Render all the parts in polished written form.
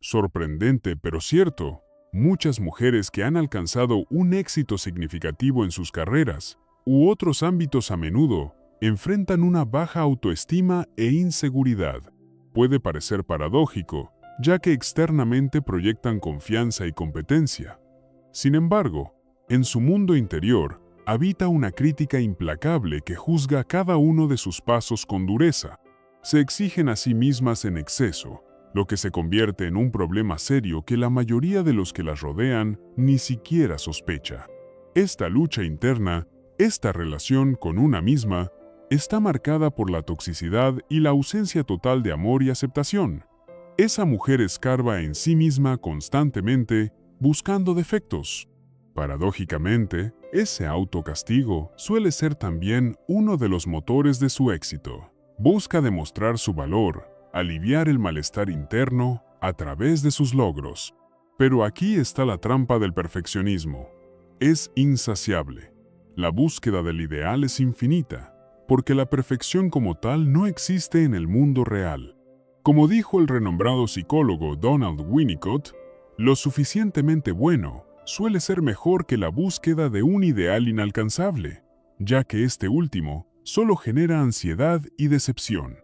Sorprendente, pero cierto, muchas mujeres que han alcanzado un éxito significativo en sus carreras u otros ámbitos a menudo enfrentan una baja autoestima e inseguridad. Puede parecer paradójico, ya que externamente proyectan confianza y competencia. Sin embargo, en su mundo interior habita una crítica implacable que juzga cada uno de sus pasos con dureza. Se exigen a sí mismas en exceso, lo que se convierte en un problema serio que la mayoría de los que las rodean ni siquiera sospecha. Esta lucha interna, esta relación con una misma, está marcada por la toxicidad y la ausencia total de amor y aceptación. Esa mujer escarba en sí misma constantemente, buscando defectos. Paradójicamente, ese autocastigo suele ser también uno de los motores de su éxito. Busca demostrar su valor, aliviar el malestar interno a través de sus logros. Pero aquí está la trampa del perfeccionismo. Es insaciable. La búsqueda del ideal es infinita, porque la perfección como tal no existe en el mundo real. Como dijo el renombrado psicólogo Donald Winnicott, lo suficientemente bueno suele ser mejor que la búsqueda de un ideal inalcanzable, ya que este último solo genera ansiedad y decepción.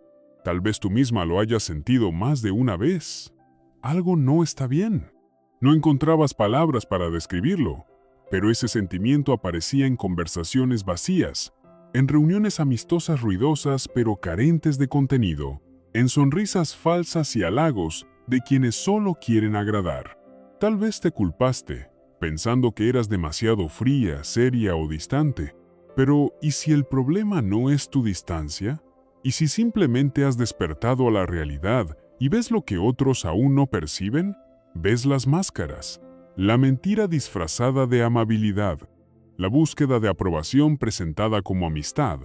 Tal vez tú misma lo hayas sentido más de una vez. Algo no está bien. No encontrabas palabras para describirlo, pero ese sentimiento aparecía en conversaciones vacías, en reuniones amistosas ruidosas pero carentes de contenido, en sonrisas falsas y halagos de quienes solo quieren agradar. Tal vez te culpaste, pensando que eras demasiado fría, seria o distante. Pero, ¿y si el problema no es tu distancia? ¿Y si simplemente has despertado a la realidad y ves lo que otros aún no perciben? ¿Ves las máscaras? La mentira disfrazada de amabilidad, la búsqueda de aprobación presentada como amistad.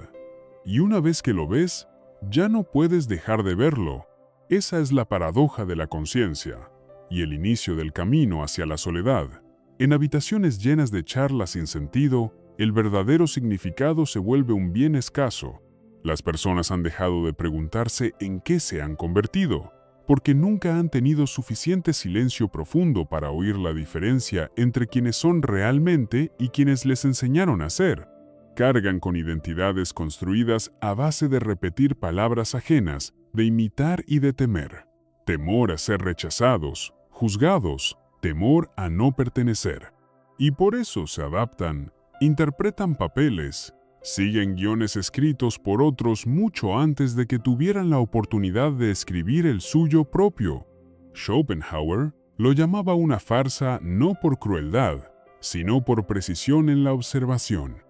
Y una vez que lo ves, ya no puedes dejar de verlo. Esa es la paradoja de la conciencia y el inicio del camino hacia la soledad. En habitaciones llenas de charlas sin sentido, el verdadero significado se vuelve un bien escaso. Las personas han dejado de preguntarse en qué se han convertido, porque nunca han tenido suficiente silencio profundo para oír la diferencia entre quienes son realmente y quienes les enseñaron a ser. Cargan con identidades construidas a base de repetir palabras ajenas, de imitar y de temer. Temor a ser rechazados, juzgados, temor a no pertenecer. Y por eso se adaptan, interpretan papeles, siguen guiones escritos por otros mucho antes de que tuvieran la oportunidad de escribir el suyo propio. Schopenhauer lo llamaba una farsa no por crueldad, sino por precisión en la observación.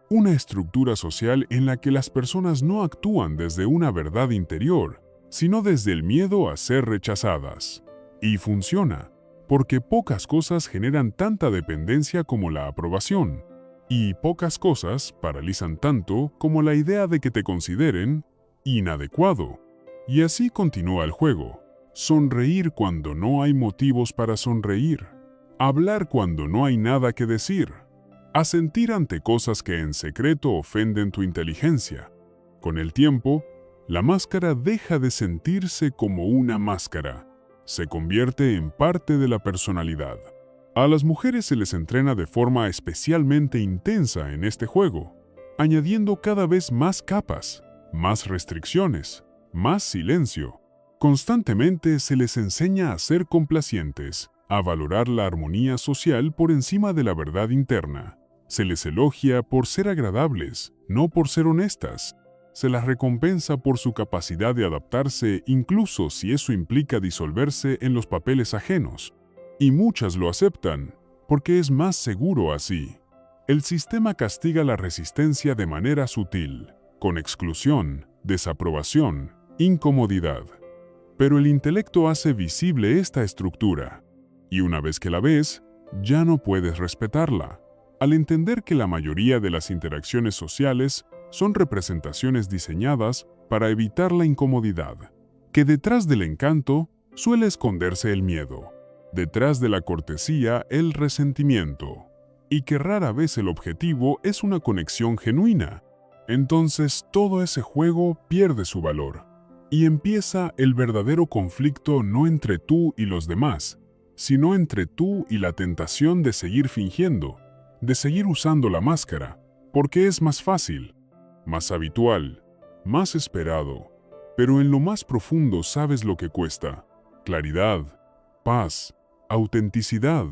Una estructura social en la que las personas no actúan desde una verdad interior, sino desde el miedo a ser rechazadas. Y funciona, porque pocas cosas generan tanta dependencia como la aprobación. Y pocas cosas paralizan tanto como la idea de que te consideren inadecuado. Y así continúa el juego. Sonreír cuando no hay motivos para sonreír. Hablar cuando no hay nada que decir. Asentir ante cosas que en secreto ofenden tu inteligencia. Con el tiempo, la máscara deja de sentirse como una máscara. Se convierte en parte de la personalidad. A las mujeres se les entrena de forma especialmente intensa en este juego, añadiendo cada vez más capas, más restricciones, más silencio. Constantemente se les enseña a ser complacientes, a valorar la armonía social por encima de la verdad interna. Se les elogia por ser agradables, no por ser honestas. Se las recompensa por su capacidad de adaptarse, incluso si eso implica disolverse en los papeles ajenos. Y muchas lo aceptan, porque es más seguro así. El sistema castiga la resistencia de manera sutil, con exclusión, desaprobación, incomodidad. Pero el intelecto hace visible esta estructura, y una vez que la ves, ya no puedes respetarla. Al entender que la mayoría de las interacciones sociales son representaciones diseñadas para evitar la incomodidad, que detrás del encanto suele esconderse el miedo. Detrás de la cortesía, el resentimiento, y que rara vez el objetivo es una conexión genuina. Entonces todo ese juego pierde su valor. Y empieza el verdadero conflicto no entre tú y los demás, sino entre tú y la tentación de seguir fingiendo, de seguir usando la máscara, porque es más fácil, más habitual, más esperado, pero en lo más profundo sabes lo que cuesta: claridad, paz, autenticidad.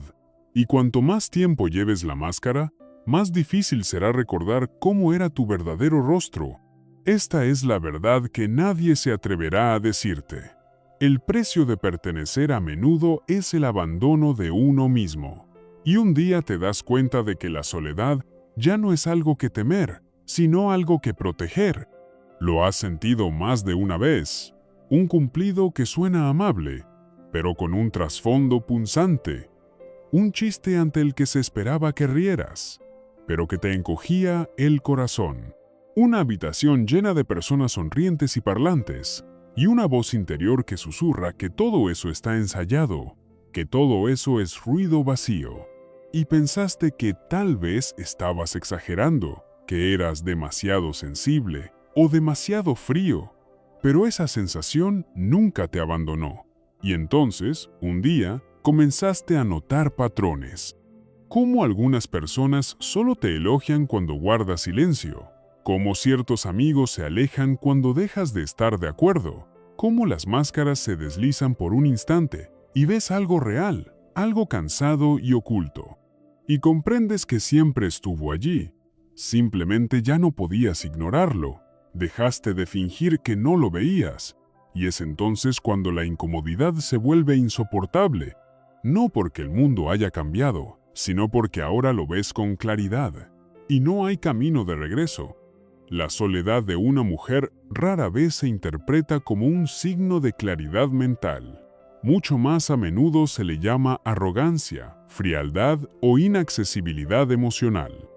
Y cuanto más tiempo lleves la máscara, más difícil será recordar cómo era tu verdadero rostro. Esta es la verdad que nadie se atreverá a decirte. El precio de pertenecer a menudo es el abandono de uno mismo. Y un día te das cuenta de que la soledad ya no es algo que temer, sino algo que proteger. Lo has sentido más de una vez. Un cumplido que suena amable, pero con un trasfondo punzante. Un chiste ante el que se esperaba que rieras, pero que te encogía el corazón. Una habitación llena de personas sonrientes y parlantes, y una voz interior que susurra que todo eso está ensayado, que todo eso es ruido vacío. Y pensaste que tal vez estabas exagerando, que eras demasiado sensible o demasiado frío, pero esa sensación nunca te abandonó. Y entonces, un día, comenzaste a notar patrones. Cómo algunas personas solo te elogian cuando guardas silencio, cómo ciertos amigos se alejan cuando dejas de estar de acuerdo, cómo las máscaras se deslizan por un instante y ves algo real, algo cansado y oculto. Y comprendes que siempre estuvo allí. Simplemente ya no podías ignorarlo. Dejaste de fingir que no lo veías. Y es entonces cuando la incomodidad se vuelve insoportable. No porque el mundo haya cambiado, sino porque ahora lo ves con claridad. Y no hay camino de regreso. La soledad de una mujer rara vez se interpreta como un signo de claridad mental. Mucho más a menudo se le llama arrogancia, frialdad o inaccesibilidad emocional.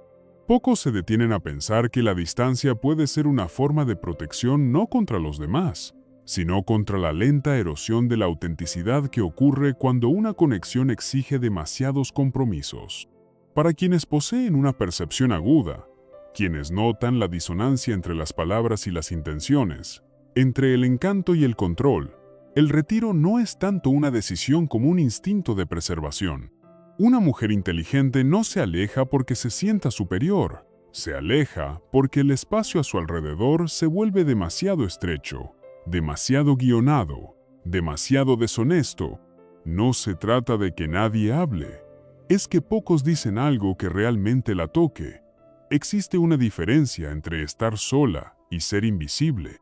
Pocos se detienen a pensar que la distancia puede ser una forma de protección no contra los demás, sino contra la lenta erosión de la autenticidad que ocurre cuando una conexión exige demasiados compromisos. Para quienes poseen una percepción aguda, quienes notan la disonancia entre las palabras y las intenciones, entre el encanto y el control, el retiro no es tanto una decisión como un instinto de preservación. Una mujer inteligente no se aleja porque se sienta superior, se aleja porque el espacio a su alrededor se vuelve demasiado estrecho, demasiado guionado, demasiado deshonesto. No se trata de que nadie hable, es que pocos dicen algo que realmente la toque. Existe una diferencia entre estar sola y ser invisible,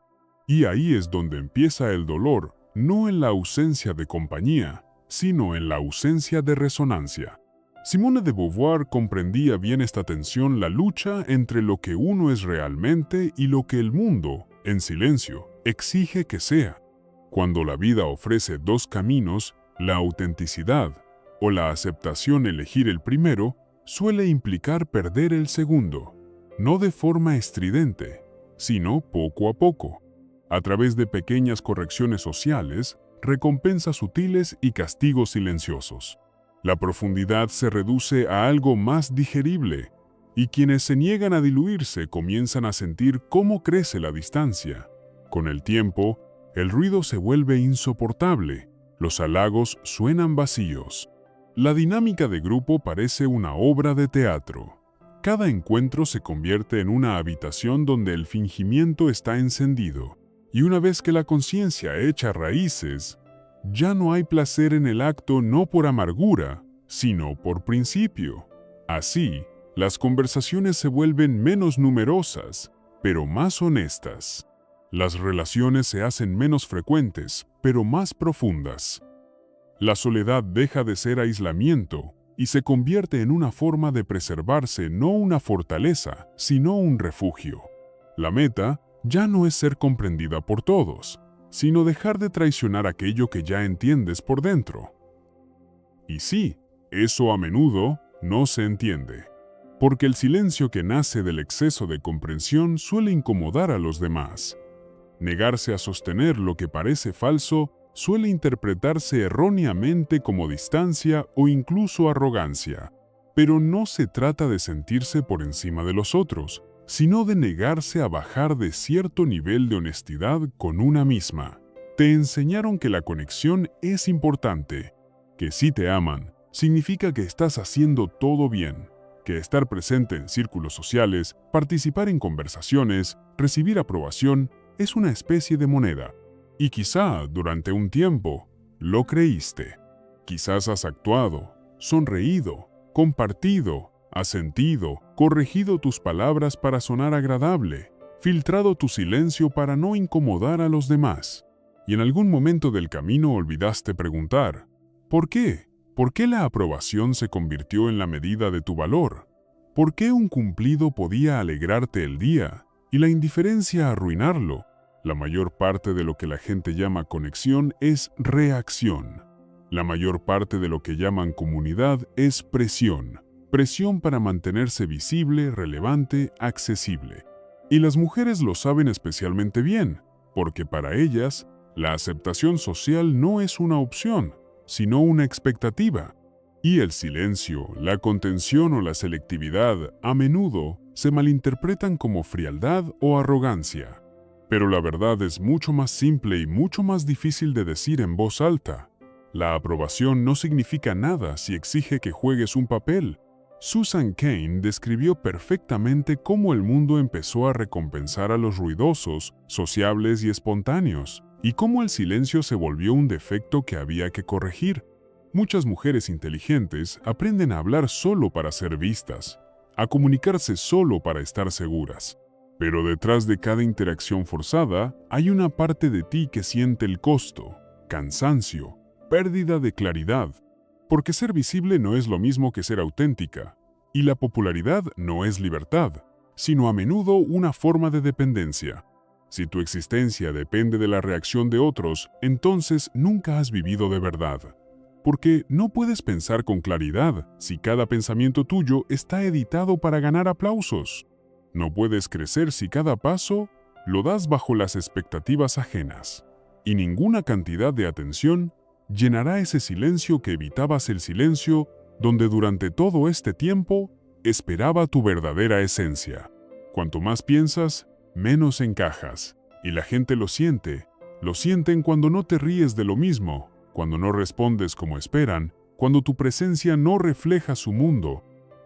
y ahí es donde empieza el dolor, no en la ausencia de compañía, sino en la ausencia de resonancia. Simone de Beauvoir comprendía bien esta tensión, la lucha entre lo que uno es realmente y lo que el mundo, en silencio, exige que sea. Cuando la vida ofrece dos caminos, la autenticidad o la aceptación, elegir el primero, suele implicar perder el segundo, no de forma estridente, sino poco a poco, a través de pequeñas correcciones sociales, recompensas sutiles y castigos silenciosos. La profundidad se reduce a algo más digerible, y quienes se niegan a diluirse comienzan a sentir cómo crece la distancia. Con el tiempo, el ruido se vuelve insoportable, los halagos suenan vacíos. La dinámica de grupo parece una obra de teatro. Cada encuentro se convierte en una habitación donde el fingimiento está encendido, y una vez que la conciencia echa raíces, ya no hay placer en el acto, no por amargura, sino por principio. Así, las conversaciones se vuelven menos numerosas, pero más honestas. Las relaciones se hacen menos frecuentes, pero más profundas. La soledad deja de ser aislamiento y se convierte en una forma de preservarse, no una fortaleza, sino un refugio. La meta ya no es ser comprendida por todos, sino dejar de traicionar aquello que ya entiendes por dentro. Y sí, eso a menudo no se entiende, porque el silencio que nace del exceso de comprensión suele incomodar a los demás. Negarse a sostener lo que parece falso suele interpretarse erróneamente como distancia o incluso arrogancia. Pero no se trata de sentirse por encima de los otros, sino de negarse a bajar de cierto nivel de honestidad con una misma. Te enseñaron que la conexión es importante, que si te aman, significa que estás haciendo todo bien, que estar presente en círculos sociales, participar en conversaciones, recibir aprobación, es una especie de moneda. Y quizá, durante un tiempo, lo creíste. Quizás has actuado, sonreído, compartido, asentido, corregido tus palabras para sonar agradable, filtrado tu silencio para no incomodar a los demás. Y en algún momento del camino olvidaste preguntar, ¿por qué? ¿Por qué la aprobación se convirtió en la medida de tu valor? ¿Por qué un cumplido podía alegrarte el día y la indiferencia arruinarlo? La mayor parte de lo que la gente llama conexión es reacción. La mayor parte de lo que llaman comunidad es presión. Presión para mantenerse visible, relevante, accesible. Y las mujeres lo saben especialmente bien, porque para ellas, la aceptación social no es una opción, sino una expectativa. Y el silencio, la contención o la selectividad a menudo se malinterpretan como frialdad o arrogancia. Pero la verdad es mucho más simple y mucho más difícil de decir en voz alta. La aprobación no significa nada si exige que juegues un papel. Susan Cain describió perfectamente cómo el mundo empezó a recompensar a los ruidosos, sociables y espontáneos, y cómo el silencio se volvió un defecto que había que corregir. Muchas mujeres inteligentes aprenden a hablar solo para ser vistas, a comunicarse solo para estar seguras. Pero detrás de cada interacción forzada hay una parte de ti que siente el costo, cansancio, pérdida de claridad. Porque ser visible no es lo mismo que ser auténtica, y la popularidad no es libertad, sino a menudo una forma de dependencia. Si tu existencia depende de la reacción de otros, entonces nunca has vivido de verdad. Porque no puedes pensar con claridad si cada pensamiento tuyo está editado para ganar aplausos. No puedes crecer si cada paso lo das bajo las expectativas ajenas. Y ninguna cantidad de atención llenará ese silencio que evitabas, el silencio donde durante todo este tiempo esperaba tu verdadera esencia. Cuanto más piensas, menos encajas. Y la gente lo sienten cuando no te ríes de lo mismo, cuando no respondes como esperan, cuando tu presencia no refleja su mundo.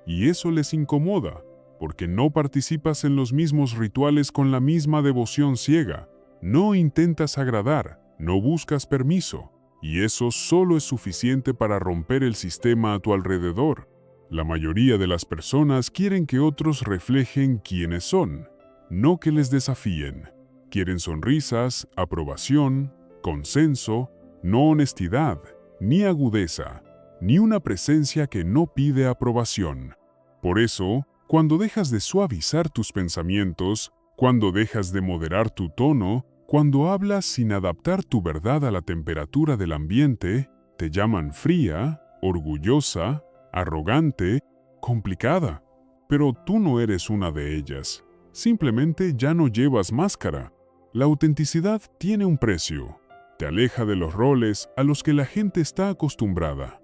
Y eso les incomoda, porque no participas en los mismos rituales con la misma devoción ciega. No intentas agradar, no buscas permiso. Y eso solo es suficiente para romper el sistema a tu alrededor. La mayoría de las personas quieren que otros reflejen quiénes son, no que les desafíen. Quieren sonrisas, aprobación, consenso, no honestidad, ni agudeza, ni una presencia que no pide aprobación. Por eso, cuando dejas de suavizar tus pensamientos, cuando dejas de moderar tu tono, cuando hablas sin adaptar tu verdad a la temperatura del ambiente, te llaman fría, orgullosa, arrogante, complicada. Pero tú no eres una de ellas. Simplemente ya no llevas máscara. La autenticidad tiene un precio. Te aleja de los roles a los que la gente está acostumbrada.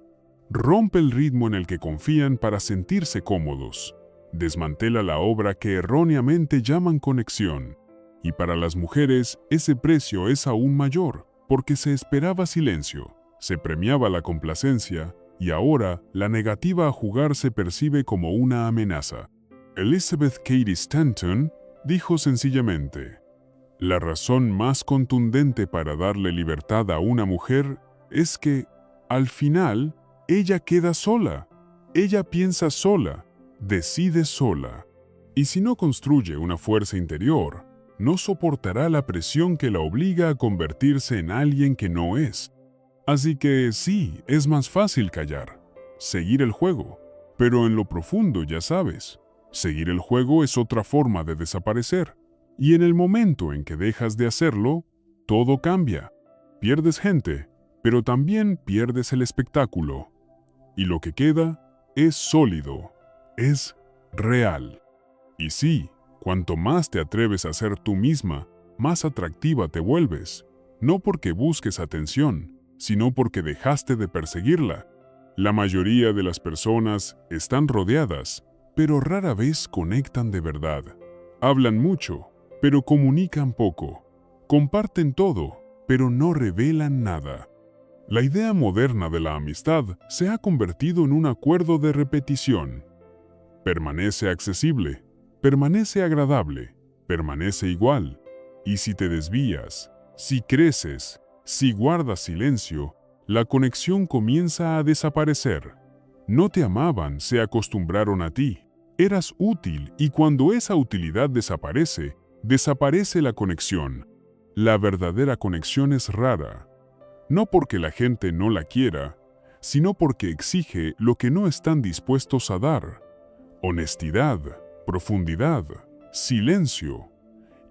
Rompe el ritmo en el que confían para sentirse cómodos. Desmantela la obra que erróneamente llaman conexión. Y para las mujeres, ese precio es aún mayor, porque se esperaba silencio, se premiaba la complacencia, y ahora la negativa a jugar se percibe como una amenaza. Elizabeth Cady Stanton dijo sencillamente, la razón más contundente para darle libertad a una mujer es que, al final, ella queda sola, ella piensa sola, decide sola. Y si no construye una fuerza interior, no soportará la presión que la obliga a convertirse en alguien que no es. Así que sí, es más fácil callar, seguir el juego, pero en lo profundo ya sabes, seguir el juego es otra forma de desaparecer. Y en el momento en que dejas de hacerlo, todo cambia. Pierdes gente, pero también pierdes el espectáculo. Y lo que queda es sólido, es real. Y sí, cuanto más te atreves a ser tú misma, más atractiva te vuelves, no porque busques atención, sino porque dejaste de perseguirla. La mayoría de las personas están rodeadas, pero rara vez conectan de verdad. Hablan mucho, pero comunican poco. Comparten todo, pero no revelan nada. La idea moderna de la amistad se ha convertido en un acuerdo de repetición. Permanece accesible, permanece agradable, permanece igual. Y si te desvías, si creces, si guardas silencio, la conexión comienza a desaparecer. No te amaban, se acostumbraron a ti. Eras útil y cuando esa utilidad desaparece, desaparece la conexión. La verdadera conexión es rara. No porque la gente no la quiera, sino porque exige lo que no están dispuestos a dar. Honestidad, profundidad, silencio.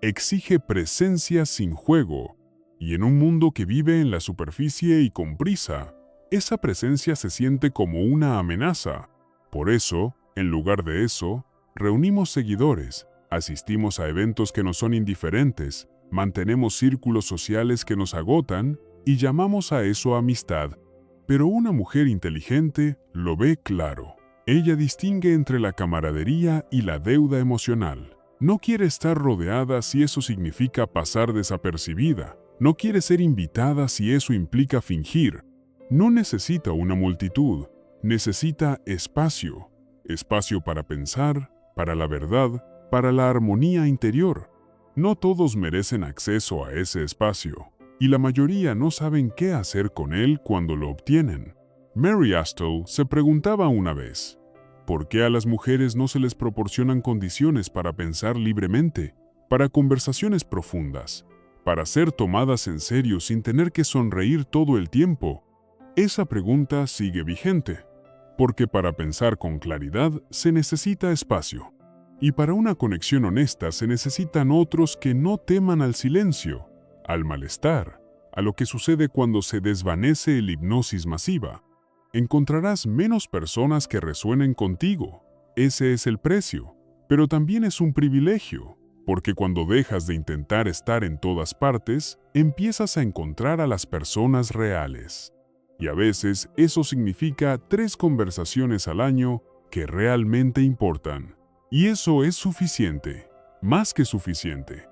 Exige presencia sin juego. Y en un mundo que vive en la superficie y con prisa, esa presencia se siente como una amenaza. Por eso, en lugar de eso, reunimos seguidores, asistimos a eventos que nos son indiferentes, mantenemos círculos sociales que nos agotan y llamamos a eso amistad. Pero una mujer inteligente lo ve claro. Ella distingue entre la camaradería y la deuda emocional. No quiere estar rodeada si eso significa pasar desapercibida. No quiere ser invitada si eso implica fingir. No necesita una multitud, necesita espacio. Espacio para pensar, para la verdad, para la armonía interior. No todos merecen acceso a ese espacio, y la mayoría no saben qué hacer con él cuando lo obtienen. Mary Astle se preguntaba una vez, ¿por qué a las mujeres no se les proporcionan condiciones para pensar libremente, para conversaciones profundas, para ser tomadas en serio sin tener que sonreír todo el tiempo? Esa pregunta sigue vigente, porque para pensar con claridad se necesita espacio, y para una conexión honesta se necesitan otros que no teman al silencio, al malestar, a lo que sucede cuando se desvanece el hipnosis masiva. Encontrarás menos personas que resuenen contigo. Ese es el precio, pero también es un privilegio, porque cuando dejas de intentar estar en todas partes, empiezas a encontrar a las personas reales. Y a veces eso significa 3 conversaciones al año que realmente importan. Y eso es suficiente, más que suficiente.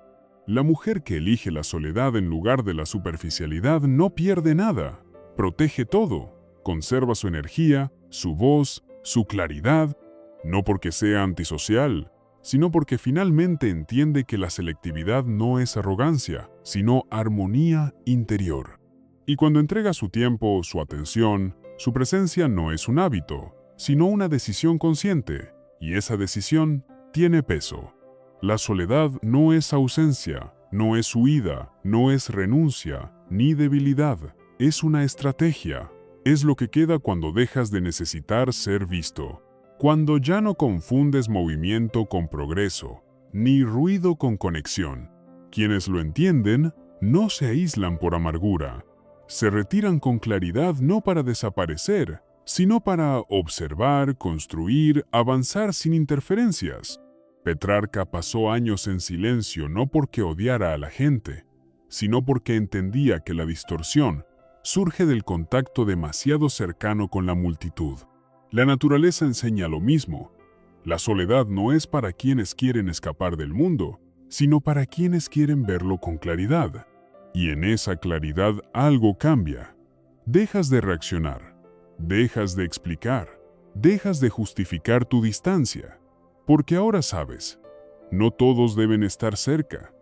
La mujer que elige la soledad en lugar de la superficialidad no pierde nada, protege todo, conserva su energía, su voz, su claridad, no porque sea antisocial, sino porque finalmente entiende que la selectividad no es arrogancia, sino armonía interior. Y cuando entrega su tiempo, su atención, su presencia no es un hábito, sino una decisión consciente, y esa decisión tiene peso. La soledad no es ausencia, no es huida, no es renuncia, ni debilidad, es una estrategia. Es lo que queda cuando dejas de necesitar ser visto, cuando ya no confundes movimiento con progreso, ni ruido con conexión. Quienes lo entienden no se aíslan por amargura, se retiran con claridad no para desaparecer, sino para observar, construir, avanzar sin interferencias. Petrarca pasó años en silencio no porque odiara a la gente, sino porque entendía que la distorsión surge del contacto demasiado cercano con la multitud. La naturaleza enseña lo mismo. La soledad no es para quienes quieren escapar del mundo, sino para quienes quieren verlo con claridad. Y en esa claridad algo cambia. Dejas de reaccionar, dejas de explicar, dejas de justificar tu distancia. Porque ahora sabes, no todos deben estar cerca.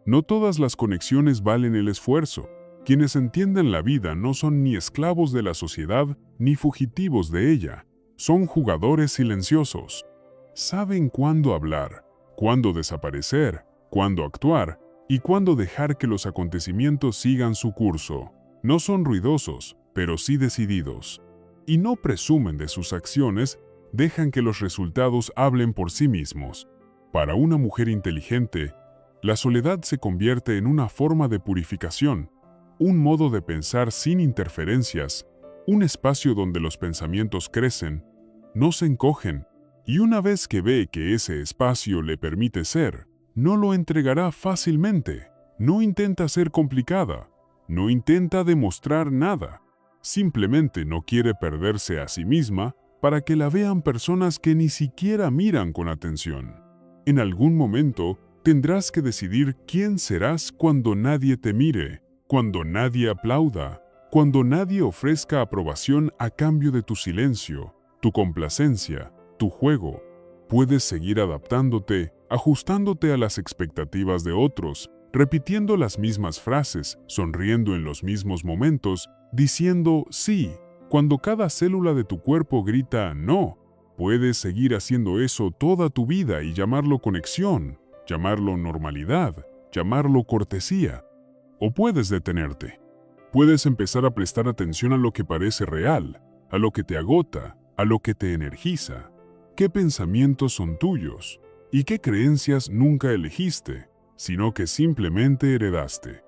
No todas las conexiones valen el esfuerzo. Quienes entienden la vida no son ni esclavos de la sociedad ni fugitivos de ella. Son jugadores silenciosos. Saben cuándo hablar, cuándo desaparecer, cuándo actuar y cuándo dejar que los acontecimientos sigan su curso. No son ruidosos, pero sí decididos. Y no presumen de sus acciones, dejan que los resultados hablen por sí mismos. Para una mujer inteligente, la soledad se convierte en una forma de purificación, un modo de pensar sin interferencias, un espacio donde los pensamientos crecen, no se encogen, y una vez que ve que ese espacio le permite ser, no lo entregará fácilmente, no intenta ser complicada, no intenta demostrar nada, simplemente no quiere perderse a sí misma para que la vean personas que ni siquiera miran con atención. En algún momento, Tendrás que decidir quién serás cuando nadie te mire, cuando nadie aplauda, cuando nadie ofrezca aprobación a cambio de tu silencio, tu complacencia, tu juego. Puedes seguir adaptándote, ajustándote a las expectativas de otros, repitiendo las mismas frases, sonriendo en los mismos momentos, diciendo sí, cuando cada célula de tu cuerpo grita no. Puedes seguir haciendo eso toda tu vida y llamarlo conexión, llamarlo normalidad, llamarlo cortesía. O puedes detenerte. Puedes empezar a prestar atención a lo que parece real, a lo que te agota, a lo que te energiza. ¿Qué pensamientos son tuyos? ¿Y qué creencias nunca elegiste, sino que simplemente heredaste?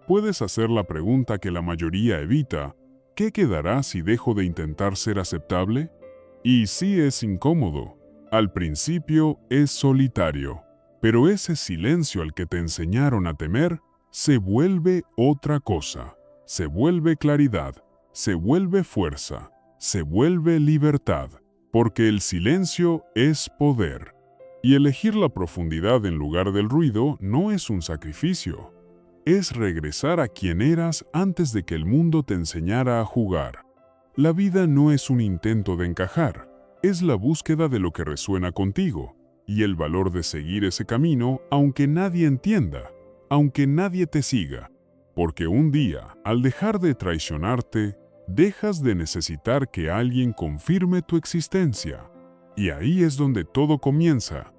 Puedes hacer la pregunta que la mayoría evita: ¿qué quedará si dejo de intentar ser aceptable? Y sí es incómodo. Al principio es solitario, pero ese silencio al que te enseñaron a temer se vuelve otra cosa. Se vuelve claridad, se vuelve fuerza, se vuelve libertad, porque el silencio es poder. Y elegir la profundidad en lugar del ruido no es un sacrificio. Es regresar a quien eras antes de que el mundo te enseñara a jugar. La vida no es un intento de encajar, es la búsqueda de lo que resuena contigo, y el valor de seguir ese camino aunque nadie entienda, aunque nadie te siga. Porque un día, al dejar de traicionarte, dejas de necesitar que alguien confirme tu existencia. Y ahí es donde todo comienza,